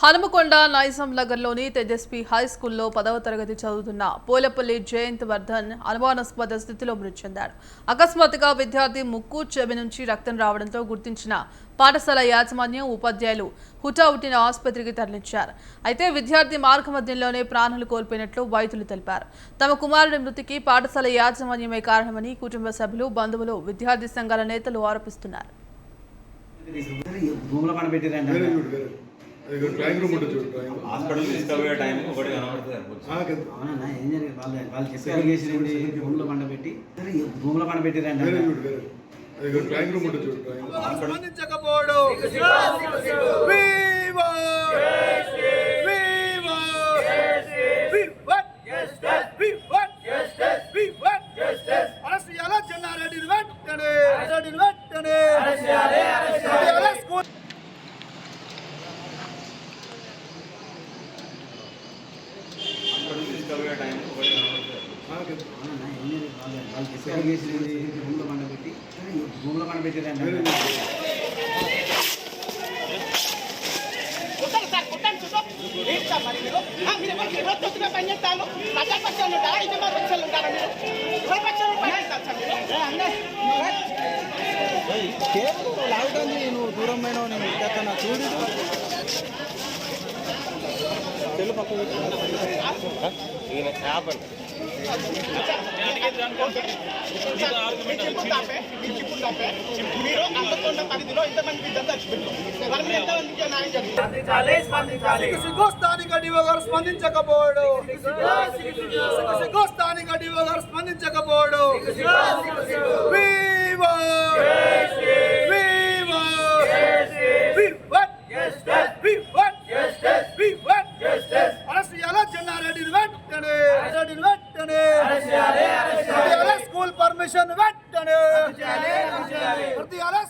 హనుమకొండ నైజాం నగర్లోని తేజస్వి హై స్కూల్లో 10వ తరగతి చదువుతున్న పోలపల్లి జయంత్ వర్ధన్ అనుమానాస్పద స్థితిలో మృతి చెందాడు. అకస్మాత్తుగా విద్యార్థి ముక్కు చెవి నుంచి రక్తం రావడంతో గుర్తించిన పాఠశాల యాజమాన్యం ఉపాధ్యాయులు హుటాహుటిన ఆసుపత్రికి తరలించారు. అయితే విద్యార్థి మార్గమధ్యంలోనే ప్రాణాలు కోల్పోయినట్లు వైద్యులు తెలిపారు. తమ కుమారుడి మృతికి పాఠశాల యాజమాన్యమే కారణమని కుటుంబ సభ్యులు, బంధువులు, విద్యార్థి సంఘాల నేతలు ఆరోపిస్తున్నారు. హాస్పిటల్ తీసుకుపోయే టైం ఒకటి కనబడుతుంది అవునా ఏం జరిగింది వాళ్ళు చెప్పారు చేసి భూమిలో పండబెట్టి భూమిలో పండబెట్టిరండి తీసుకుపోయే టైం ఒకటి కనబడుతుంది అవునా ఏం జరిగింది వాళ్ళు చెప్పారు చేసి భూమిలో పండబెట్టిరండి లాక్డౌన్ నువ్వు దూరం పోయినావు నేను ఎక్కడన్నా చూడు తెలుగు పక్క మీరు అంతకొండ పరిధిలో ఇంతమంది స్థానిక డివో గారు స్పందించకపోవడం స్థానిక డివో గారు స్పందించకపోవడం స్కూల్ పర్మిషన్ వెంటనే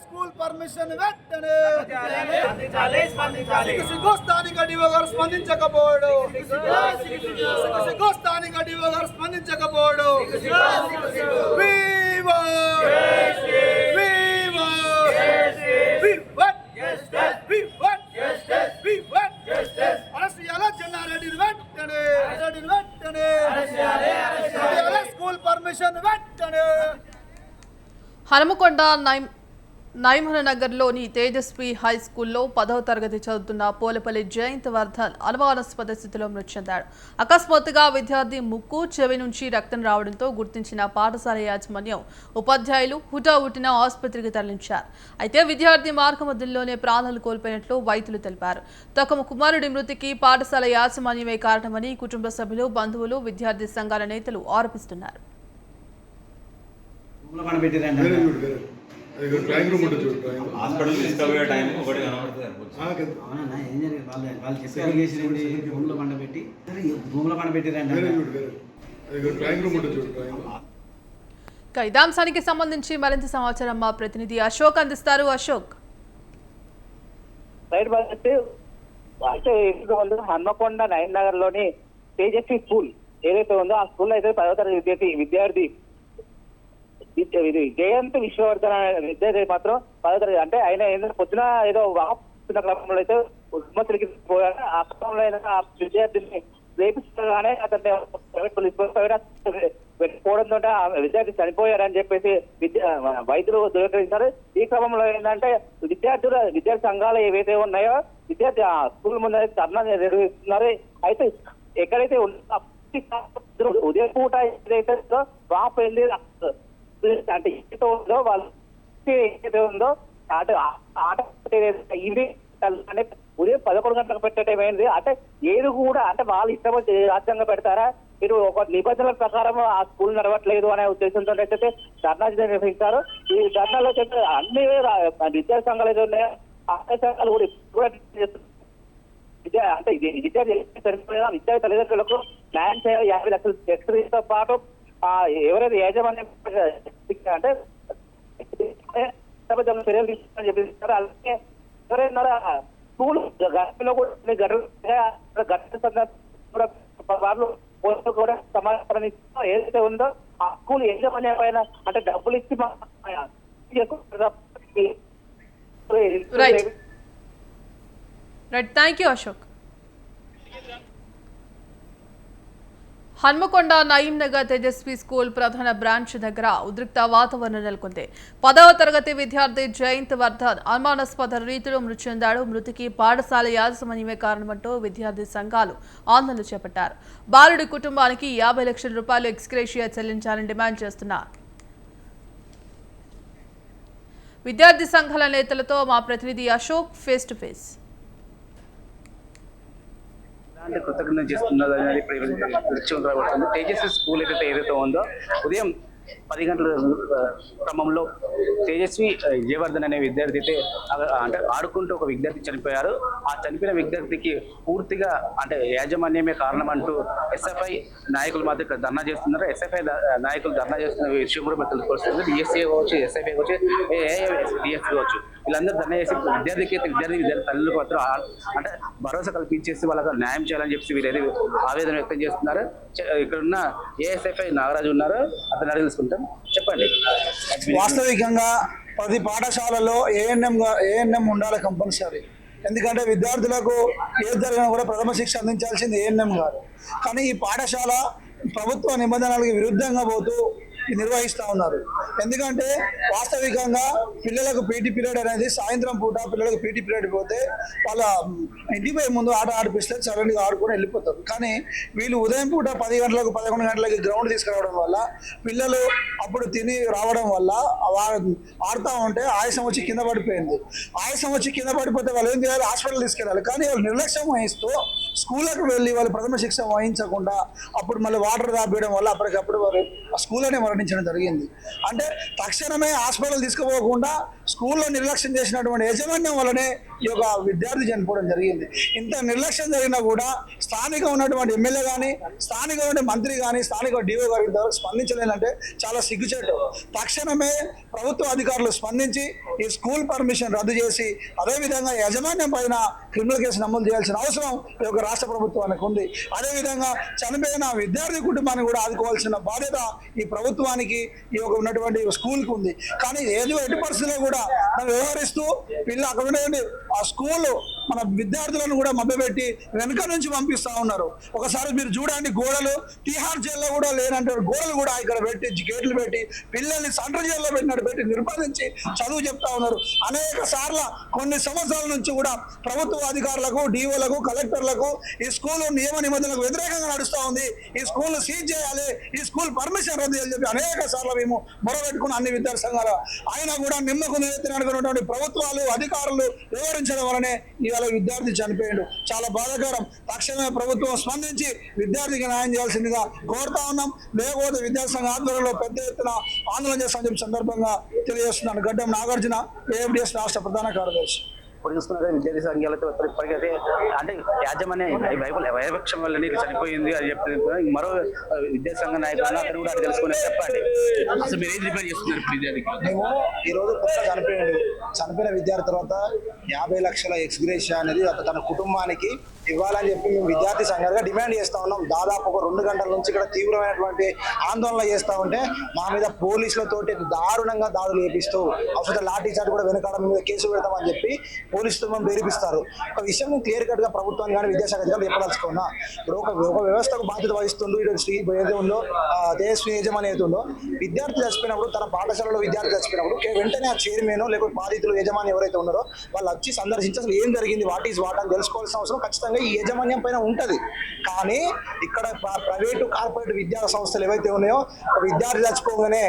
స్కూల్ పర్మిషన్ వెంటనే స్థానిక డివో గారు స్పందించకపోవడం స్థానిక డివో గారు స్పందించకపోవడం స్కూల్ పర్మిషన్ వెంటనే. హనుమకొండ నైమనగర్లోని తేజస్వి హై స్కూల్లో 10వ తరగతి చదువుతున్న పోలపల్లి జయంత్ వర్ధన్ అనుమానాస్పద స్థితిలో మృతి చెందాడు. అకస్మాత్తుగా విద్యార్థి ముక్కు చెవి నుంచి రక్తం రావడంతో గుర్తించిన పాఠశాల యాజమాన్యం ఉపాధ్యాయులు హుటాహుటిన ఆసుపత్రికి తరలించారు. అయితే విద్యార్థి మార్గమధ్యంలోనే ప్రాణాలు కోల్పోయినట్లు వైద్యులు తెలిపారు. తమ కుమారుడి మృతికి పాఠశాల యాజమాన్యమే కారణమని కుటుంబ సభ్యులు, బంధువులు, విద్యార్థి సంఘాల నేతలు ఆరోపిస్తున్నారు. హాస్పిటల్ తీసుకుపోయే టైం ఒకటి కనబడుతుంది అవునా ఏం జరిగింది వాళ్ళు చెప్పారు చేసి భూమిలో పండబెట్టి భూమిలో పండబెట్టిరండి ఇదే అంశానికి సంబంధించి మరింత సమాచారం మా ప్రతినిధి అశోక్ అందిస్తారు. అశోక్, హన్మకొండ నైన్ నగర్ లోని తేజస్వి స్కూల్ ఏదైతే ఉందో ఆ స్కూల్ అయితే 10వ తరగతి విద్యార్థి జయంత్ విశ్వవర్ధన్ విద్యార్థి మాత్రం 10వ తరగతి అంటే ఆయన ఏంటంటే పొద్దున ఏదో వాహన క్రమంలో అయితే ఉమ్మతులకి పోయారు. ఆ క్రమంలో ఆ విద్యార్థిని రేపిస్తూనే అతన్ని ప్రైవేట్ పోలీస్ పోవడంతో ఆ విద్యార్థి చనిపోయారని చెప్పేసి వైద్యులు ధృవీకరించారు. ఈ క్రమంలో ఏంటంటే విద్యార్థి సంఘాలు ఏవైతే ఉన్నాయో విద్యార్థి ఆ స్కూల్ ముందు ధర్నా నిర్వహిస్తున్నారు. అయితే ఎక్కడైతే ఉదయం పూట ఏదైతే వాపు వెళ్ళి అంటే ఏదైతే ఉందో వాళ్ళు ఏదైతే ఉందో ఆట ఈవినింగ్ ఉదయం 11 గంటలకు పెట్టే టైం అయింది. అంటే ఏది కూడా అంటే వాళ్ళు ఇష్టం రాజ్యాంగం పెడతారా, మీరు ఒక నిబంధనల ప్రకారం ఆ స్కూల్ నడవట్లేదు అనే ఉద్దేశంతో అయితే ధర్నా నిర్వహించారు. ఈ ధర్నాలో అన్ని విద్యార్థి సంఘాలు ఏదో ఉన్నాయో ఆ సంఘాలు కూడా అంటే విద్యార్థి విద్యార్థి తల్లిదండ్రులకు న్యాయం చేయాలి. 50 లక్షలు ఎక్స్తో పాటు ఎవరైతే యాజమాన్యం అంటే చర్యలు తీసుకుని చెప్పిస్తారు. అలాగే ఎవరైనా స్కూల్ గర్భంలో కూడా వాళ్ళు కూడా సమాచారం ఏదైతే ఉందో ఆ స్కూల్ యాజమాన్యం పైన అంటే డబ్బులు ఇచ్చి right, thank you Ashok. Hanamkonda Nayeem Nagar Tejaswi school ప్రధాన బ్రాంచ్ దగ్గర ఉద్రిక్త వాతావరణం నెలకొంది. 10వ తరగతి విద్యార్థి జయంత్ వర్ధన్ అనుమానాస్పద రీతిలో మృతి చెందాడు. మృతికి పాఠశాల యాజమాన్యమే కారణమంటూ విద్యార్థి సంఘాలు ఆందోళన చేపట్టారు. బాలుడి కుటుంబానికి 50 లక్షల రూపాయలు ఎక్స్గ్రేషియా చెల్లించాలని డిమాండ్ చేస్తున్నారు. విద్యార్థి సంఘాల నేతలతో మా ప్రతినిధి అశోక్ ఫేస్ టు ఫేస్. కృతజ్ఞత చేస్తున్నది ఇప్పుడు తేజస్వి స్కూల్ ఏదైతే ఉందో ఉదయం 10 గంటల క్రమంలో తేజస్వి జయవర్ధన్ అనే విద్యార్థి అయితే అంటే ఆడుకుంటూ ఒక విద్యార్థి చనిపోయారు. ఆ చనిపోయిన విద్యార్థికి పూర్తిగా అంటే యాజమాన్యమే కారణం అంటూ ఎస్ఎఫ్ఐ నాయకులు మాత్రం ఇక్కడ ధర్నా చేస్తున్నారు. ఎస్ఎఫ్ఐ నాయకులు ధర్నా చేస్తున్న విషయం కూడా మనకు తెలుస్తుంది. డిఎస్సీ కావచ్చు, ఎస్ఎఫ్ఐ కావచ్చు, డిఎస్సీ కావచ్చు, వీళ్ళందరూ ధర్నా చేసి విద్యార్థి తల్లులకు మాత్రం అంటే భరోసా కల్పించేసి వాళ్ళకి న్యాయం చేయాలని చెప్పి వీరైతే ఆవేదన వ్యక్తం చేస్తున్నారు. ఇక్కడ ఉన్న ఏఎస్ఎఫ్ఐ నాగరాజు ఉన్నారు, అతను అడిగి తెలుసుకుంటాం. చెప్పండి. వాస్తవికంగా ప్రతి పాఠశాలలో ఏఎన్ఎం ఉండాలి కంపల్సరీ. ఎందుకంటే విద్యార్థులకు ఏది జరిగినా కూడా ప్రథమ శిక్ష అందించాల్సింది ఏఎన్ఎం గారు. కానీ ఈ పాఠశాల ప్రభుత్వ నిబంధనలకు విరుద్ధంగా పోతూ నిర్వహిస్తూ ఉన్నారు. ఎందుకంటే వాస్తవికంగా పిల్లలకు పీటీ పీరియడ్ అనేది సాయంత్రం పూట పిల్లలకు పీటీ పీరియడ్ పోతే వాళ్ళ ఇంటికి పోయే ముందు ఆట ఆడిపిస్తే సడన్గా ఆడుకొని వెళ్ళిపోతారు. కానీ వీళ్ళు ఉదయం పూట 10 గంటలకు 11 గంటలకి గ్రౌండ్ తీసుకురావడం వల్ల పిల్లలు అప్పుడు తిని రావడం వల్ల ఆడుతూ ఉంటే ఆయాసం వచ్చి కింద పడిపోయింది. ఆయాసం వచ్చి కింద పడిపోతే వాళ్ళు ఏం చేయాలి, హాస్పిటల్ తీసుకెళ్ళాలి. కానీ వాళ్ళు నిర్లక్ష్యం వహిస్తూ స్కూళ్ళకు వెళ్ళి వాళ్ళు ప్రథమ శిక్ష వహించకుండా అప్పుడు మళ్ళీ వాటర్ తాపేయడం వల్ల అప్పటికప్పుడు వారు ఆ స్కూల్లోనే మరణించడం జరిగింది. అంటే తక్షణమే హాస్పిటల్ తీసుకుపోకుండా స్కూల్లో నిర్లక్ష్యం చేసినటువంటి యాజమాన్యం వల్లనే ఈ యొక్క విద్యార్థి చనిపోవడం జరిగింది. ఇంత నిర్లక్ష్యం జరిగినా కూడా స్థానిక ఉన్నటువంటి ఎమ్మెల్యే కానీ, స్థానిక ఉన్న మంత్రి కానీ, స్థానిక డిఓ గారి ఇంతవరకు స్పందించలేదంటే చాలా సిగ్గుచేటు. తక్షణమే ప్రభుత్వ అధికారులు స్పందించి ఈ స్కూల్ పర్మిషన్ రద్దు చేసి అదేవిధంగా యాజమాన్యం పైన క్రిమినల్ కేసు నమోదు చేయాల్సిన అవసరం ఈ యొక్క రాష్ట్ర ప్రభుత్వానికి ఉంది. అదేవిధంగా చనిపోయిన విద్యార్థి కుటుంబాన్ని కూడా ఆదుకోవాల్సిన బాధ్యత ఈ ప్రభుత్వానికి ఈ యొక్క ఉన్నటువంటి స్కూల్కి ఉంది. కానీ ఏదో ఎట్టి పరిస్థితుల్లో కూడా వ్యవహరిస్తూ అక్కడ ఉండేటువంటి ఆ స్కూల్ మన విద్యార్థులను కూడా మభ్యపెట్టి వెనుక నుంచి పంపిస్తూ ఉన్నారు. ఒకసారి మీరు చూడండి, గోడలు తిహార్ జైల్లో కూడా లేనంటారు, గోడలు కూడా ఇక్కడ పెట్టి గేట్లు పెట్టి పిల్లల్ని సెంట్రల్ జైల్లో పెట్టినట్టు పెట్టి నిర్బంధించి చదువు చెప్తా ఉన్నారు. అనేక సార్లు కొన్ని సంవత్సరాల నుంచి కూడా ప్రభుత్వ అధికారులకు, డిఓలకు, కలెక్టర్లకు ఈ స్కూల్ నియమ నిబంధనలకు వ్యతిరేకంగా నడుస్తూ ఉంది. ఈ స్కూల్ సీజ్ చేయాలి, ఈ స్కూల్ పర్మిషన్ రద్దు చేయాలని చెప్పి అనేక సార్లు మేము మొరబెట్టుకున్న అన్ని విద్యార్థి సంఘాలు అయినా కూడా నిమ్మకు అనుకున్నటువంటి ప్రభుత్వాలు, అధికారులు వివరించడం వలనే ఇవాళ విద్యార్థి చనిపోయాడు. చాలా బాధాకరం. తక్షణమే ప్రభుత్వం స్పందించి విద్యార్థికి న్యాయం చేయాల్సిందిగా కోరుతా ఉన్నాం. లేకపోతే విద్యార్థి సంఘ ఆధ్వర్యంలో పెద్ద ఎత్తున ఆందోళన చేస్తామని చెప్పి సందర్భంగా తెలియజేస్తున్నాను. గడ్డం నాగార్జున, ఏఎఫ్డిఎస్ రాష్ట్ర ప్రధాన కార్యదర్శి. ఇప్పుడు చూసుకున్న విద్యార్థి సంఘాలతో ఇప్పటికైతే అంటే యాజమాన్య వైవక్షం వల్ల చనిపోయింది అని చెప్తుంది. మరో విద్యార్థి సంఘ నాయకులు అతను కూడా తెలుసుకుని చెప్పండి, అసలు మీరు ఏం రిపేర్ చేస్తున్నారు విద్యార్థికి? మేము ఈరోజు కొత్త చనిపోయిన విద్యార్థి తర్వాత 50 లక్షల ఎక్స్గ్రేషియా అనేది తన కుటుంబానికి ఇవ్వాలని చెప్పి మేము విద్యార్థి సంఘాలుగా డిమాండ్ చేస్తూ ఉన్నాం. దాదాపు ఒక 2 గంటల నుంచి ఇక్కడ తీవ్రమైనటువంటి ఆందోళన చేస్తూ ఉంటే మా మీద పోలీసులతోటి దారుణంగా దాడులు చేపిస్తూ అవసరం లాఠీ చార్జ్ కూడా వెనకాల మీద కేసు పెడతామని చెప్పి పోలీసులతో మనం బెదిరిపిస్తారు. ఒక విషయం నేను క్లియర్ కట్ గా ప్రభుత్వాన్ని కానీ విద్యాశాఖ అధికారులు చెప్పదలుచుకున్నా. ఇప్పుడు ఒక వ్యవస్థకు బాధ్యత వహిస్తుందో ఏదైతే ఉందో తేజస్వి యజమాని ఏదైతే ఉందో, విద్యార్థి చచ్చిపోయినప్పుడు తన పాఠశాలలో విద్యార్థి చచ్చిపోయినప్పుడు వెంటనే ఆ చైర్మన్ లేకపోతే బాధితులు యజమాని ఎవరైతే ఉన్నారో వాళ్ళు వచ్చి సందర్శించి అసలు ఏం జరిగింది, వాట్ ఈజ్ వాట్ అని తెలుసుకోవాల్సిన అవసరం ఖచ్చితంగా ఈ యాజమాన్యం పైన ఉంటది. కానీ ఇక్కడ ప్రైవేటు కార్పొరేట్ విద్యా సంస్థలు ఏవైతే ఉన్నాయో విద్యార్థి చచ్చిపోగానే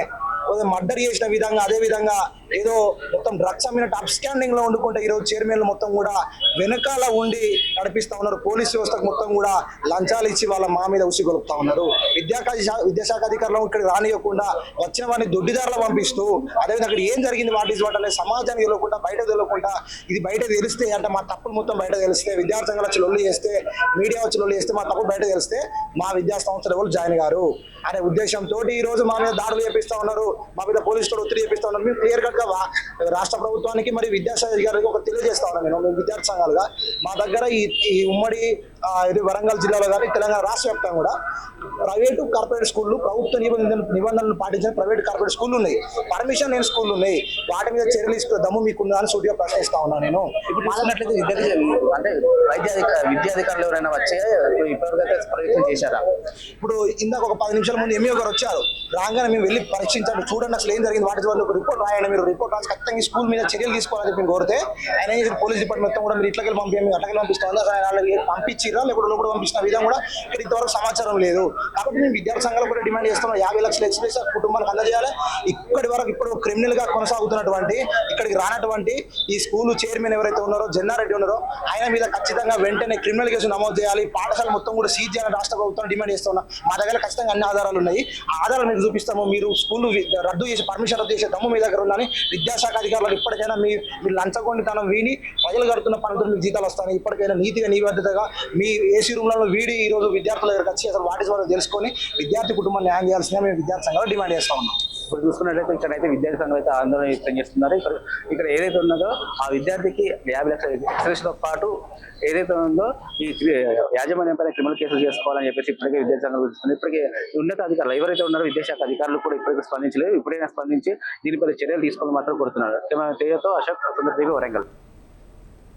మర్డర్ చేసిన విధంగా, అదే విధంగా ఏదో మొత్తం డ్రగ్స్ అమ్మినట్టు అప్స్టాండింగ్ లో వండుకుంటే ఈరోజు చైర్మన్లు మొత్తం కూడా వెనకాల ఉండి నడిపిస్తా ఉన్నారు. పోలీస్ వ్యవస్థకు మొత్తం కూడా లంచాలు ఇచ్చి వాళ్ళ మా మీద ఉసిగొలుపుతా ఉన్నారు. విద్యాశాఖ అధికారులు ఇక్కడ రానియకుండా వచ్చిన వారిని దొడ్డిదారులు పంపిస్తూ, అదేవిధంగా అక్కడ ఏం జరిగింది వాటి వాటి సమాజానికి తెలియకుండా బయట తెలియకుండా ఇది బయట తెలిస్తే అంటే మా తప్పులు మొత్తం బయట తెలిస్తే, విద్యార్థి సంఘాలు వచ్చి లొల్లి చేస్తే, మీడియా వచ్చి లొల్లి చేస్తే మా తప్పులు బయట తెలిస్తే మా విద్యా సంస్థలు ఎవరు జాయిన్ గారు అనే ఉద్దేశంతో ఈ రోజు మా మీద దాడులు చేపిస్తా ఉన్నారు, మా మీద పోలీసులు ఒత్తిడి చేపిస్తా ఉన్నారు. మేము క్లియర్ కట్ గా రాష్ట్ర ప్రభుత్వానికి మరి విద్యాశాఖ అధికారులకు ఒక తెలియజేస్తా ఉన్నాను. నేను విద్యార్థి సంఘాలుగా మా దగ్గర ఈ ఉమ్మడి ఇది వరంగల్ జిల్లాలో కానీ తెలంగాణ రాష్ట్ర వ్యాప్తంగా కూడా ప్రైవేటు కార్పొరేట్ స్కూళ్ళు ప్రభుత్వ నిబంధనలు పాటించిన ప్రైవేట్ కార్పొరేట్ స్కూళ్ళు ఉన్నాయి, పర్మిషన్ లేని స్కూళ్ళు ఉన్నాయి. వాటి మీద చర్యలు తీసుకునే దమ్ము మీకుందా అని సూటిగా ప్రశ్నిస్తా ఉన్నాను నేను. ఇప్పుడు చూసుకున్నట్లయితే అంటే విద్యాధికారులు ఎవరైనా వచ్చే ఇప్పటివరకు ప్రయత్నం చేశారా? ఇప్పుడు ఇందాక ఒక 10 నిమిషాల ముందు ఎంఈఓ గారు వచ్చారు, రాగానే మేము వెళ్ళి పరీక్షించండి, చూడండి అసలు ఏం జరిగింది, వాటి వల్ల ఒక రిపోర్ట్ రాయండి, మీరు రిపోర్ట్ రాసి ఖచ్చితంగా ఈ స్కూల్ మీద చర్యలు తీసుకోవాలని చెప్పి కోరితే ఆయన ఏం చేసి పోలీస్ డిపార్ట్మెంట్ మొత్తం కూడా మీరు ఇట్లకెళ్ళి పంపించాము అట్లకెళ్ళి పంపిస్తాం పంపించిరా లేకపోతే లోపల పంపించిన విధంగా కూడా ఇక్కడ ఇంతవరకు సమాచారం లేదు. కాబట్టి మేము విద్యార్థి సంఘాలు కూడా డిమాండ్ చేస్తున్నాం 50 లక్షల ఎక్స్ప్రెస్ కుటుంబాలకు అందజేయాలి. ఇక్కడి వరకు ఇప్పుడు క్రిమినల్ గా కొనసాగుతున్నటువంటి ఇక్కడికి రానటువంటి ఈ స్కూల్ చైర్మన్ ఎవరైతే ఉన్నారో జన్నారెడ్డి ఉన్నారో ఆయన మీద ఖచ్చితంగా వెంటనే క్రిమినల్ కేసు నమోదు చేయాలి. పాఠశాల మొత్తం కూడా సీజ్ చేయాలని రాష్ట్ర ప్రభుత్వం డిమాండ్ చేస్తున్నాం. మా దగ్గర ఖచ్చితంగా అన్ని ఆధారాలు ఉన్నాయి, ఆ ఆధారాలు మీకు చూపిస్తాము. మీరు స్కూల్ రద్దు చేసి పర్మిషన్ రద్దు చేసే దమ్ము మీ దగ్గర ఉందని విద్యాశాఖ అధికారులు ఇప్పటికైనా మీరు లంచగొండితనం వీని ప్రజలు కడుతున్న పనులతో మీకు జీతాలు వస్తాయి. ఇప్పటికైనా నీతిగా నిబద్ధతగా మీ ఏసీ రూమ్లలో వీడి ఈ రోజు విద్యార్థుల దగ్గరకు వచ్చి అసలు వాటి ద్వారా తెలుసుకొని విద్యార్థి కుటుంబాన్ని న్యాయం చేయాల్సిందే మేము విద్యార్థి సంఘాలు డిమాండ్ చేస్తా ఉన్నాం. ఇప్పుడు చూసుకున్నట్లయితే ఇక్కడైతే విద్యార్థి సంఘం అయితే ఆందోళన వ్యక్తం చేస్తున్నారు. ఇక్కడ ఏదైతే ఉన్నదో ఆ విద్యార్థికి 50 లక్షల ఎక్స్ప్రెస్తో పాటు ఏదైతే ఉందో ఈ యాజమాన్యం పైన క్రిమినల్ కేసులు చేసుకోవాలని చెప్పేసి ఇప్పటికే విద్యార్థి సంఘాలు చూస్తున్నారు. ఇప్పటికే ఉన్నత అధికారులు ఎవరైతే ఉన్నారో విద్యాశాఖ అధికారులు కూడా ఇప్పటికే స్పందించలేదు. ఇప్పుడైనా స్పందించి దీనిపై చర్యలు తీసుకోవాలని మాత్రం కోరుతున్నారు. తేజతో అశోక్, వరంగల్.